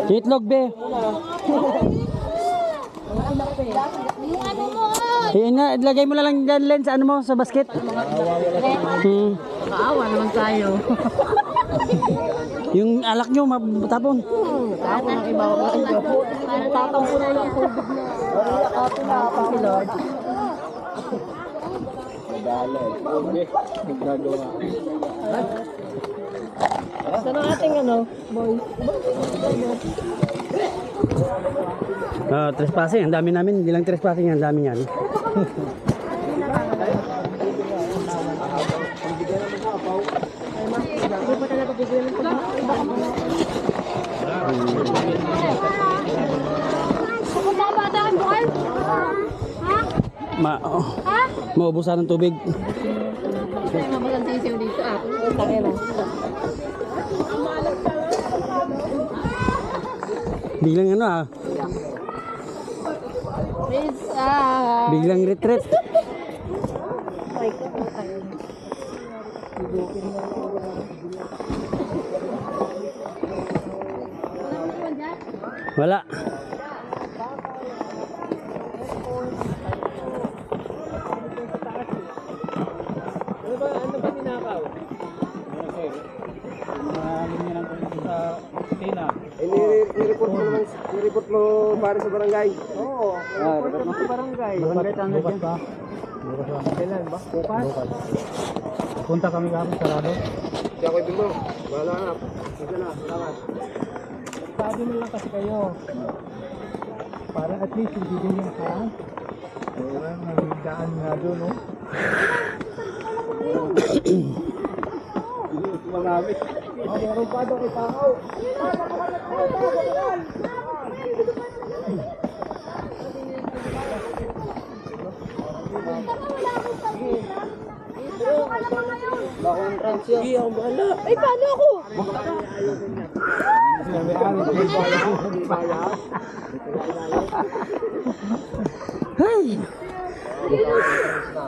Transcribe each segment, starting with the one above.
Itlog be. Ilagay mo na lang dyan sa ano mo, sa basket. Kaawa naman tayo. Yung alak nyo, matapon. Ako nang ibawa mo ito. Tatampo na yung tubig na. Ako na si Lord. Saan ang ating boy? Trespassing, ang dami namin. Hindi lang trespassing, ang dami yan. Maubusan ng tubig. Biglang biglang retreat. Wala. Nireport mo para sa barangay. Oo, report mo sa barangay. Barangay tanggap yan. Kailan ba? Bukas. Punta kami kami sarado. Hindi ako ibig mo. Wala na. Sige na. Salamat. Sabi mo lang kasi kayo. Para at least hindi din yung kaan. Daan nga doon, no? Marami. Meron pa doon itaw. Bako ng transyo. Hindi ako bahala. Ay, paano ako? Hey!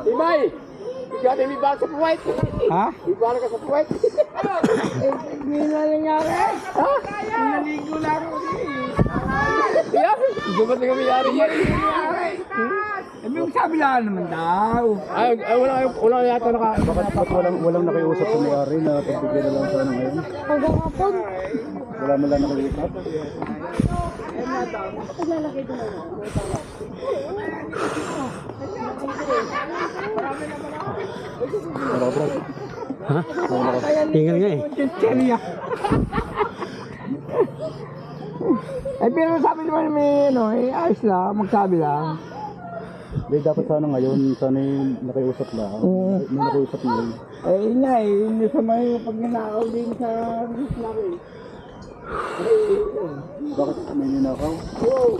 Ibay! Ikaw na may bala sa puwet. Ha? May bala ka sa puwet. Hindi na nangyari. Ha? Naligo na ako. Hindi ba tingnan mayari yan? Yung sabi lang naman daw. Ay, wala yata naka... Bakit walang nakiusap sa may-ari na pagbigyan na lang sana ngayon? Hanggang hapon. Wala mo lang nakiusap? Ha? Tinggal nga eh. Ay, pero sabi naman may ayos lang, magsabi lang. Hindi, dapat sana ngayon, sana yung nakiusap lang. May nakiusap ngayon. Eh, nga eh, hindi sa may pag ninakaw din sa Islam eh. Bakit may ninakaw? Oo.